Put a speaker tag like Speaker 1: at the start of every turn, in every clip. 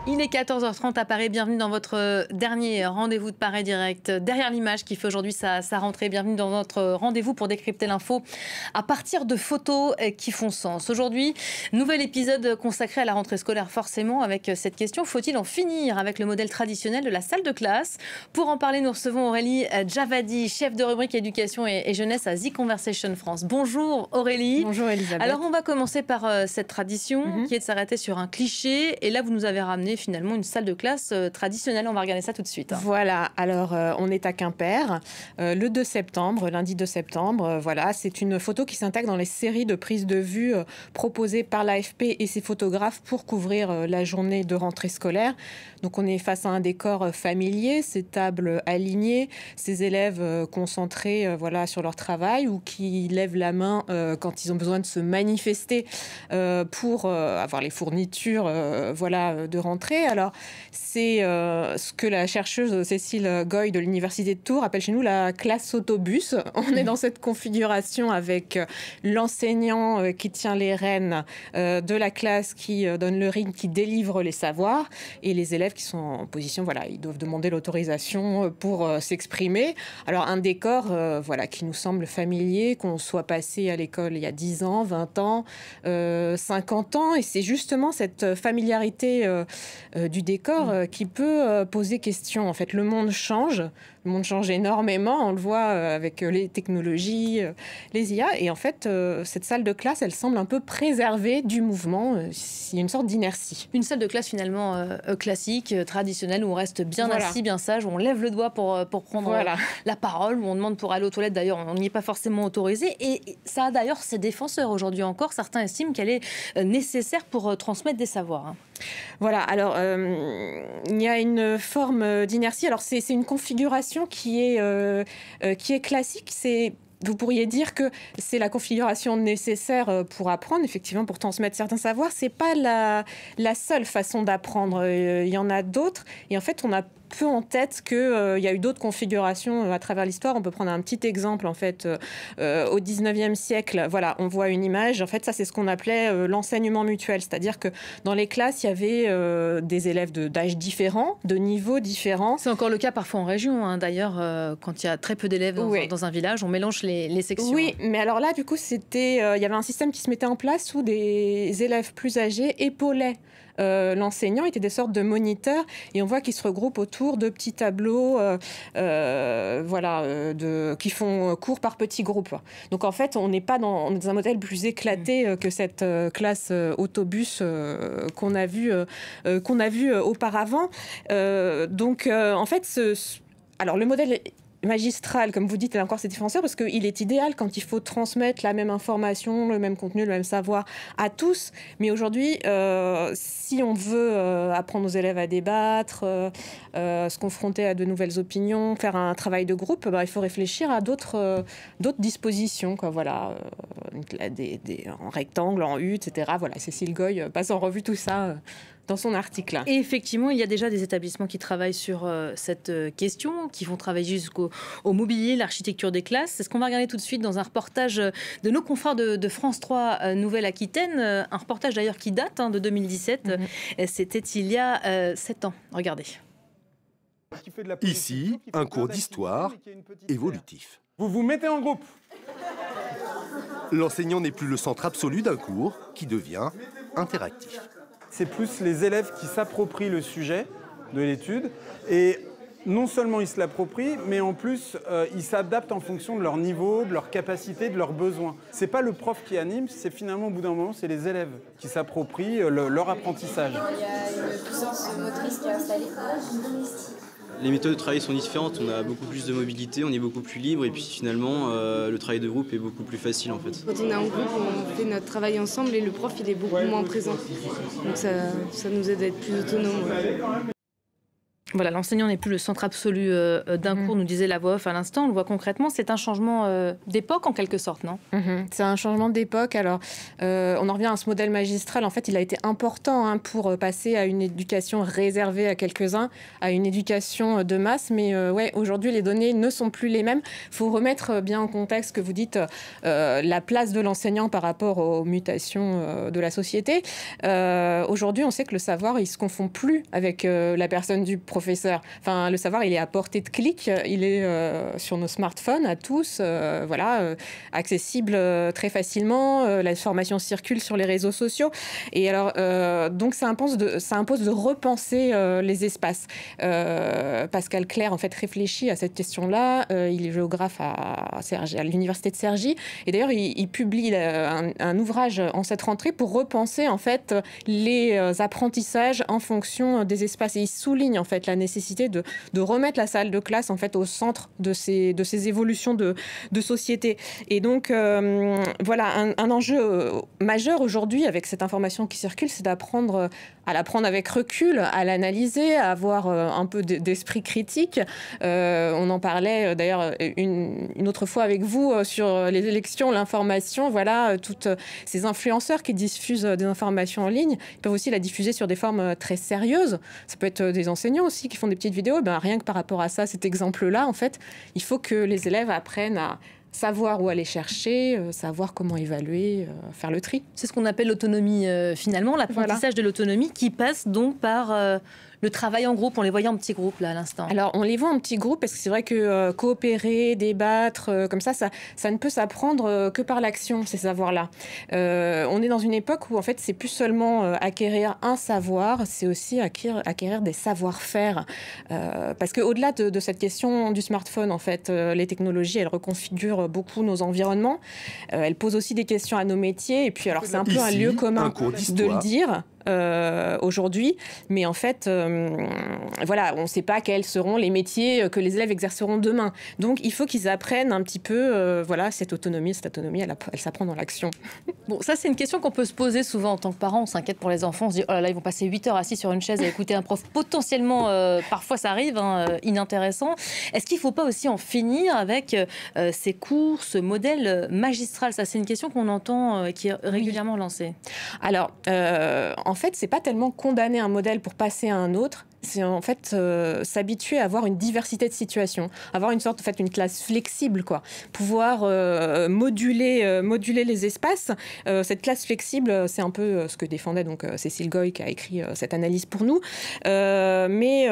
Speaker 1: Il est 14h30 à Paris, bienvenue dans votre dernier rendez-vous de Paris Direct. Derrière l'image qui fait aujourd'hui sa rentrée, bienvenue dans notre rendez-vous pour décrypter l'info à partir de photos qui font sens. Aujourd'hui, nouvel épisode consacré à la rentrée scolaire forcément avec cette question, faut-il en finir avec le modèle traditionnel de la salle de classe? Pour en parler, nous recevons Aurélie Javadi, chef de rubrique éducation et jeunesse à The Conversation France. Bonjour Aurélie.
Speaker 2: Bonjour Elisabeth.
Speaker 1: Alors on va commencer par cette tradition qui est de s'arrêter sur un cliché et là vous nous avez ramené finalement une salle de classe traditionnelle. On va regarder ça tout de suite.
Speaker 2: Voilà, alors on est à Quimper, le 2 septembre, lundi 2 septembre. Voilà, c'est une photo qui s'intègre dans les séries de prises de vue proposées par l'AFP et ses photographes pour couvrir la journée de rentrée scolaire. Donc on est face à un décor familier, ces tables alignées, ces élèves concentrés voilà, sur leur travail ou qui lèvent la main quand ils ont besoin de se manifester pour avoir les fournitures voilà, de rentrée. Alors, c'est ce que la chercheuse Cécile Goy de l'Université de Tours appelle chez nous la classe autobus. On est dans cette configuration avec l'enseignant qui tient les rênes de la classe, qui donne le rythme, qui délivre les savoirs, et les élèves qui sont en position, voilà, ils doivent demander l'autorisation pour s'exprimer. Alors, un décor voilà, qui nous semble familier, qu'on soit passé à l'école il y a 10 ans, 20 ans, 50 ans, et c'est justement cette familiarité du décor qui peut poser question. En fait, le monde change énormément, on le voit avec les technologies, les IA, et en fait, cette salle de classe, elle semble un peu préservée du mouvement, il y a une sorte d'inertie.
Speaker 1: Une salle de classe finalement classique, traditionnelle, où on reste bien assis, bien sage, où on lève le doigt pour prendre la parole, où on demande pour aller aux toilettes, d'ailleurs, on n'y est pas forcément autorisé, et ça a d'ailleurs ses défenseurs aujourd'hui encore, certains estiment qu'elle est nécessaire pour transmettre des savoirs.
Speaker 2: Voilà, alors il y a une forme d'inertie. Alors c'est une configuration qui est classique. Vous pourriez dire que c'est la configuration nécessaire pour apprendre, effectivement, pour transmettre certains savoirs. C'est pas la seule façon d'apprendre. Il y en a d'autres. Et en fait, on a peu en tête qu'il y a eu d'autres configurations à travers l'histoire. On peut prendre un petit exemple, en fait, au 19e siècle. Voilà, on voit une image. En fait, ça, c'est ce qu'on appelait l'enseignement mutuel. C'est-à-dire que dans les classes, il y avait des élèves d'âges différents, de niveaux différents.
Speaker 1: C'est encore le cas parfois en région. Hein. D'ailleurs, quand il y a très peu d'élèves dans un village, on mélange les sections.
Speaker 2: Oui, mais alors là, du coup, il y avait un système qui se mettait en place où des élèves plus âgés épaulaient l'enseignant, étaient des sortes de moniteurs, et on voit qu'ils se regroupent autour de petits tableaux qui font cours par petits groupes. Donc en fait, on n'est pas dans un modèle plus éclaté que cette classe autobus qu'on a vu auparavant. En fait, alors le modèle magistral, comme vous dites, a encore ses défenseurs parce qu'il est idéal quand il faut transmettre la même information, le même contenu, le même savoir à tous. Mais aujourd'hui, si on veut apprendre aux élèves à débattre, se confronter à de nouvelles opinions, faire un travail de groupe, il faut réfléchir à d'autres dispositions, quoi, voilà, en rectangle, en U, etc. Voilà, Cécile Goy passe en revue tout ça dans son article.
Speaker 1: Et effectivement, il y a déjà des établissements qui travaillent sur cette question, qui vont travailler jusqu'au mobilier, l'architecture des classes. C'est ce qu'on va regarder tout de suite dans un reportage de nos confrères de France 3 Nouvelle-Aquitaine. Un reportage d'ailleurs qui date de 2017. C'était il y a 7 ans. Regardez.
Speaker 3: Ici, un cours d'histoire évolutif.
Speaker 4: Vous vous mettez en groupe.
Speaker 3: L'enseignant n'est plus le centre absolu d'un cours qui devient interactif.
Speaker 4: C'est plus les élèves qui s'approprient le sujet de l'étude. Et non seulement ils se l'approprient, mais en plus, ils s'adaptent en fonction de leur niveau, de leur capacité, de leurs besoins. C'est pas le prof qui anime, c'est finalement, au bout d'un moment, c'est les élèves qui s'approprient leur apprentissage.
Speaker 5: Il y a une puissance motrice qui est installée.
Speaker 6: Les méthodes de travail sont différentes, on a beaucoup plus de mobilité, on est beaucoup plus libre et puis finalement le travail de groupe est beaucoup plus facile en fait.
Speaker 7: Quand on est en groupe, on fait notre travail ensemble et le prof il est beaucoup moins présent. Donc ça nous aide à être plus autonome.
Speaker 1: Voilà, l'enseignant n'est plus le centre absolu d'un cours, nous disait la voix off à l'instant. On le voit concrètement, c'est un changement d'époque en quelque sorte, non?
Speaker 2: C'est un changement d'époque. Alors, on en revient à ce modèle magistral. En fait, il a été important pour passer à une éducation réservée à quelques-uns, à une éducation de masse. Mais ouais, aujourd'hui, les données ne sont plus les mêmes. Il faut remettre bien en contexte ce que vous dites, la place de l'enseignant par rapport aux mutations de la société. Aujourd'hui, on sait que le savoir, il se confond plus avec la personne du professeur. Enfin, le savoir, il est à portée de clic, il est sur nos smartphones à tous, accessible très facilement. La formation circule sur les réseaux sociaux. Et alors, donc, ça impose de repenser les espaces. Pascal Clair, en fait, réfléchit à cette question-là. Il est géographe à l'université de Cergy. Et d'ailleurs, il publie un ouvrage en cette rentrée pour repenser, en fait, les apprentissages en fonction des espaces. Et il souligne, en fait, la nécessité de remettre la salle de classe en fait au centre de ces évolutions de société. Et donc voilà, un enjeu majeur aujourd'hui avec cette information qui circule, c'est d'apprendre à l'apprendre avec recul, à l'analyser, à avoir un peu d'esprit critique. On en parlait d'ailleurs une autre fois avec vous sur les élections, l'information. Voilà, toutes ces influenceurs qui diffusent des informations en ligne, ils peuvent aussi la diffuser sur des formes très sérieuses. Ça peut être des enseignants aussi qui font des petites vidéos. Rien que par rapport à ça, cet exemple-là, en fait, il faut que les élèves apprennent à savoir où aller chercher, savoir comment évaluer, faire le tri.
Speaker 1: C'est ce qu'on appelle l'autonomie finalement, l'apprentissage de l'autonomie qui passe donc par le travail en groupe. On les voyait en petits groupes là à l'instant.
Speaker 2: Alors on les voit en petits groupes parce que c'est vrai que coopérer, débattre, comme ça ne peut s'apprendre que par l'action, ces savoirs-là. On est dans une époque où en fait c'est plus seulement acquérir un savoir, c'est aussi acquérir des savoir-faire. Parce qu'au-delà de cette question du smartphone, en fait, les technologies, elles reconfigurent beaucoup nos environnements. Elles posent aussi des questions à nos métiers. Et puis alors c'est un peu un lieu commun de le dire. Aujourd'hui, mais en fait, voilà, on ne sait pas quels seront les métiers que les élèves exerceront demain. Donc, il faut qu'ils apprennent un petit peu, voilà, cette autonomie, elle s'apprend dans l'action.
Speaker 1: Bon, ça, c'est une question qu'on peut se poser souvent en tant que parent. On s'inquiète pour les enfants. On se dit, oh là là, ils vont passer 8 heures assis sur une chaise à écouter un prof. Potentiellement, parfois, ça arrive, inintéressant. Est-ce qu'il ne faut pas aussi en finir avec ces cours, ce modèle magistral? Ça, c'est une question qu'on entend qui est régulièrement lancée.
Speaker 2: Alors, en fait, c'est pas tellement condamner un modèle pour passer à un autre. C'est en fait s'habituer à avoir une diversité de situations, avoir une sorte, en fait, une classe flexible, quoi. Pouvoir moduler les espaces. Cette classe flexible, c'est un peu ce que défendait donc Cécile Goy qui a écrit cette analyse pour nous. Mais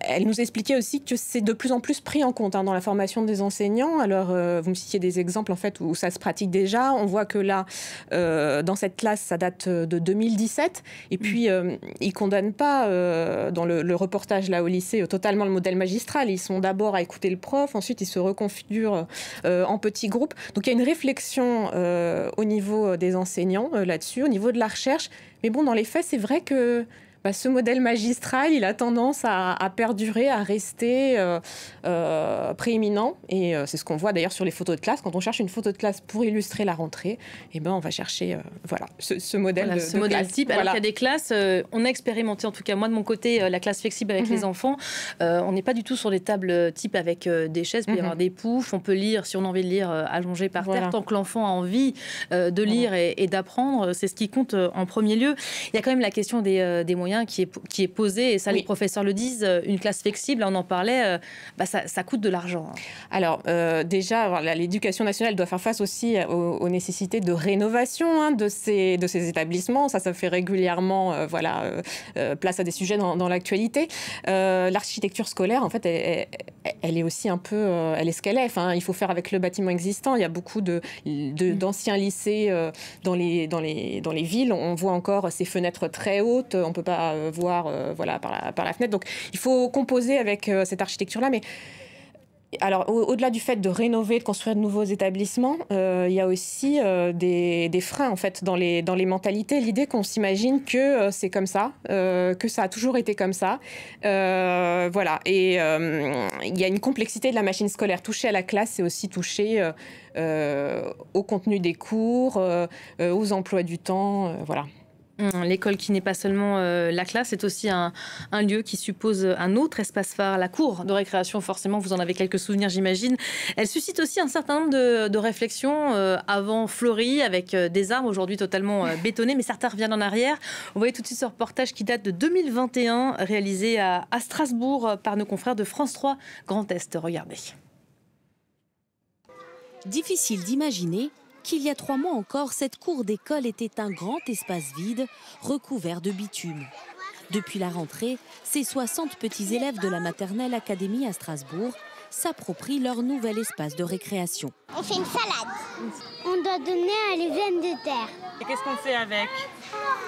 Speaker 2: elle nous expliquait aussi que c'est de plus en plus pris en compte dans la formation des enseignants. Alors, vous me citiez des exemples en fait où ça se pratique déjà. On voit que là, dans cette classe, ça date de 2017. Et puis, ils condamnent pas dans le reportage là au lycée totalement le modèle magistral. Ils sont d'abord à écouter le prof, ensuite ils se reconfigurent en petits groupes. Donc il y a une réflexion au niveau des enseignants là-dessus, au niveau de la recherche. Mais bon, dans les faits, c'est vrai que ce modèle magistral, il a tendance à perdurer, à rester prééminent. Et c'est ce qu'on voit d'ailleurs sur les photos de classe. Quand on cherche une photo de classe pour illustrer la rentrée, on va chercher ce modèle de
Speaker 1: modèle
Speaker 2: classe.
Speaker 1: type. Alors qu'il y a des classes, on a expérimenté, en tout cas moi de mon côté, la classe flexible avec les enfants. On n'est pas du tout sur des tables type avec des chaises, il peut y avoir des poufs. On peut lire, si on a envie de lire, allongé par terre. Tant que l'enfant a envie de lire et d'apprendre, c'est ce qui compte en premier lieu. Il y a quand même la question des moyens qui est posée, et ça les professeurs le disent, une classe flexible, on en parlait, ça coûte de l'argent.
Speaker 2: Alors déjà, l'éducation nationale doit faire face aussi aux nécessités de rénovation de ces établissements. Ça fait régulièrement place à des sujets dans l'actualité. L'architecture scolaire, en fait, elle est aussi un peu, elle est ce qu'elle est. Enfin, il faut faire avec le bâtiment existant. Il y a beaucoup d'anciens lycées dans les villes. On voit encore ces fenêtres très hautes. On peut pas voir par la fenêtre. Donc, il faut composer avec cette architecture-là. Mais alors, au-delà du fait de rénover, de construire de nouveaux établissements, il y a aussi des freins en fait dans les mentalités. L'idée qu'on s'imagine que c'est comme ça, que ça a toujours été comme ça, voilà. Et il y a une complexité de la machine scolaire. Toucher à la classe, c'est aussi toucher au contenu des cours, aux emplois du temps, voilà.
Speaker 1: L'école qui n'est pas seulement la classe, c'est aussi un lieu qui suppose un autre espace phare, la cour de récréation. Forcément, vous en avez quelques souvenirs, j'imagine. Elle suscite aussi un certain nombre de réflexions avant fleuries, avec des arbres aujourd'hui totalement bétonnés, mais certains reviennent en arrière. Vous voyez tout de suite ce reportage qui date de 2021, réalisé à Strasbourg par nos confrères de France 3 Grand Est. Regardez.
Speaker 8: Difficile d'imaginer qu'il y a 3 mois encore, cette cour d'école était un grand espace vide, recouvert de bitume. Depuis la rentrée, ces 60 petits élèves de la maternelle Académie à Strasbourg s'approprient leur nouvel espace de récréation.
Speaker 9: On fait une salade. On doit donner à les veines de terre.
Speaker 10: Et qu'est-ce qu'on fait avec?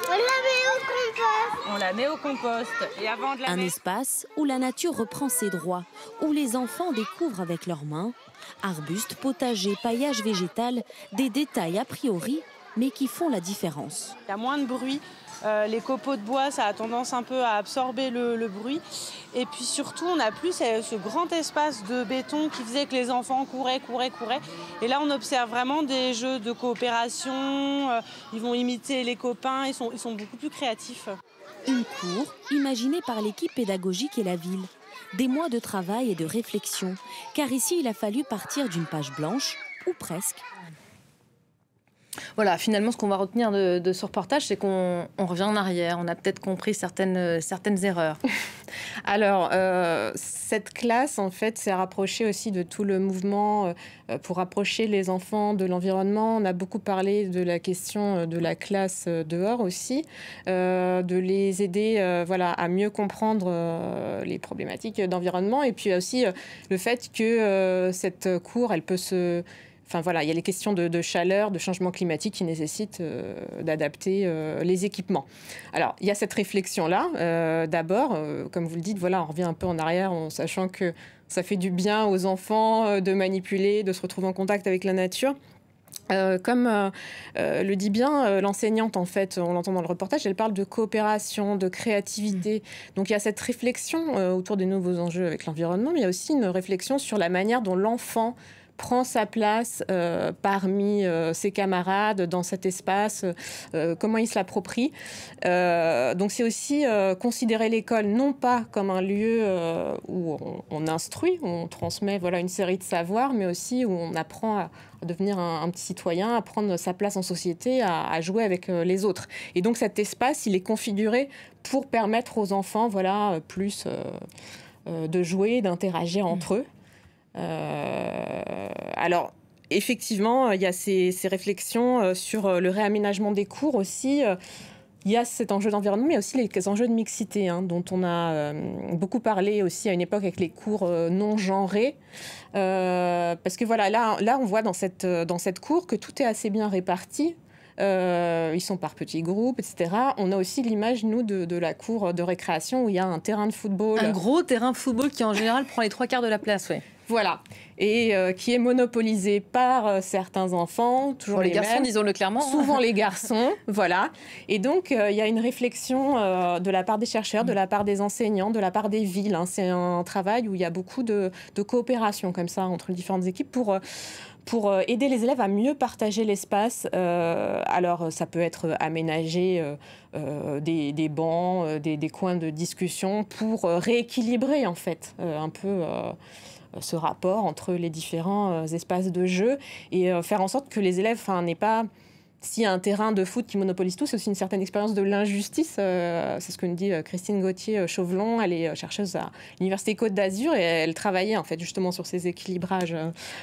Speaker 9: On la met au compost.
Speaker 10: On la met au compost. Et avant de la mettre...
Speaker 8: espace où la nature reprend ses droits, où les enfants découvrent avec leurs mains arbustes, potagers, paillage végétal, des détails a priori, mais qui font la différence.
Speaker 10: Il y a moins de bruit. Les copeaux de bois, ça a tendance un peu à absorber le bruit. Et puis surtout, on n'a plus ce grand espace de béton qui faisait que les enfants couraient. Et là, on observe vraiment des jeux de coopération. Ils vont imiter les copains, ils sont beaucoup plus créatifs.
Speaker 8: Une cour imaginée par l'équipe pédagogique et la ville. Des mois de travail et de réflexion, car ici, il a fallu partir d'une page blanche, ou presque.
Speaker 1: Voilà, finalement, ce qu'on va retenir de ce reportage, c'est qu'on revient en arrière. On a peut-être compris certaines erreurs.
Speaker 2: Alors, cette classe, en fait, s'est rapprochée aussi de tout le mouvement pour rapprocher les enfants de l'environnement. On a beaucoup parlé de la question de la classe dehors aussi, de les aider voilà, à mieux comprendre les problématiques d'environnement. Et puis aussi le fait que cette cour, elle peut se... Enfin voilà, il y a les questions de chaleur, de changement climatique qui nécessitent d'adapter les équipements. Alors, il y a cette réflexion-là. D'abord, comme vous le dites, voilà, on revient un peu en arrière en sachant que ça fait du bien aux enfants de manipuler, de se retrouver en contact avec la nature. Comme le dit bien l'enseignante, en fait, on l'entend dans le reportage, elle parle de coopération, de créativité. Donc il y a cette réflexion autour des nouveaux enjeux avec l'environnement, mais il y a aussi une réflexion sur la manière dont l'enfant prend sa place parmi ses camarades dans cet espace, comment il se l'approprie. Donc c'est aussi considérer l'école non pas comme un lieu où on instruit, où on transmet voilà, une série de savoirs, mais aussi où on apprend à devenir un petit citoyen, à prendre sa place en société, à jouer avec les autres. Et donc cet espace, il est configuré pour permettre aux enfants voilà, plus de jouer, d'interagir entre eux. Alors, effectivement, il y a ces réflexions sur le réaménagement des cours aussi. Il y a cet enjeu d'environnement, mais aussi les enjeux de mixité, dont on a beaucoup parlé aussi à une époque avec les cours non genrés. Parce que voilà, là, on voit dans cette cour que tout est assez bien réparti. Ils sont par petits groupes, etc. On a aussi l'image, nous, de la cour de récréation où il y a un terrain de football.
Speaker 1: Un gros terrain de football qui, en général, prend les 3/4 de la place, oui.
Speaker 2: Voilà. Et qui est monopolisé par certains enfants, toujours
Speaker 1: pour les
Speaker 2: mêmes,
Speaker 1: garçons, disons-le clairement.
Speaker 2: Souvent les garçons, voilà. Et donc, il y a une réflexion de la part des chercheurs, de la part des enseignants, de la part des villes. C'est un travail où il y a beaucoup de coopération comme ça entre les différentes équipes pour aider les élèves à mieux partager l'espace. Alors, ça peut être aménager des bancs, des coins de discussion pour rééquilibrer, en fait, un peu ce rapport entre les différents espaces de jeu et faire en sorte que les élèves n'aient pas... S'il y a un terrain de foot qui monopolise tout, c'est aussi une certaine expérience de l'injustice. C'est ce que nous dit Christine Gauthier-Chauvelon. Elle est chercheuse à l'Université Côte d'Azur et elle travaillait en fait justement sur ces équilibrages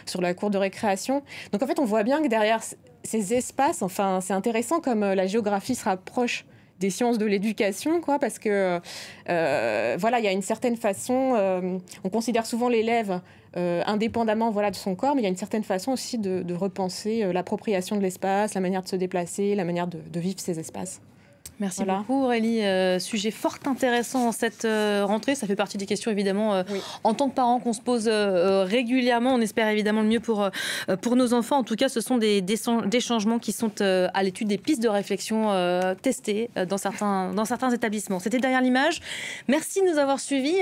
Speaker 2: sur la cour de récréation. Donc en fait, on voit bien que derrière ces espaces, enfin, c'est intéressant comme la géographie se rapproche des sciences de l'éducation, quoi, parce que voilà, il y a une certaine façon, on considère souvent l'élève indépendamment voilà, de son corps, mais il y a une certaine façon aussi de repenser l'appropriation de l'espace, la manière de se déplacer, la manière de vivre ces espaces.
Speaker 1: Merci beaucoup Aurélie. Sujet fort intéressant en cette rentrée. Ça fait partie des questions évidemment en tant que parents qu'on se pose régulièrement. On espère évidemment le mieux pour nos enfants. En tout cas, ce sont des changements qui sont à l'étude, des pistes de réflexion testées dans certains établissements. C'était Derrière l'image. Merci de nous avoir suivis.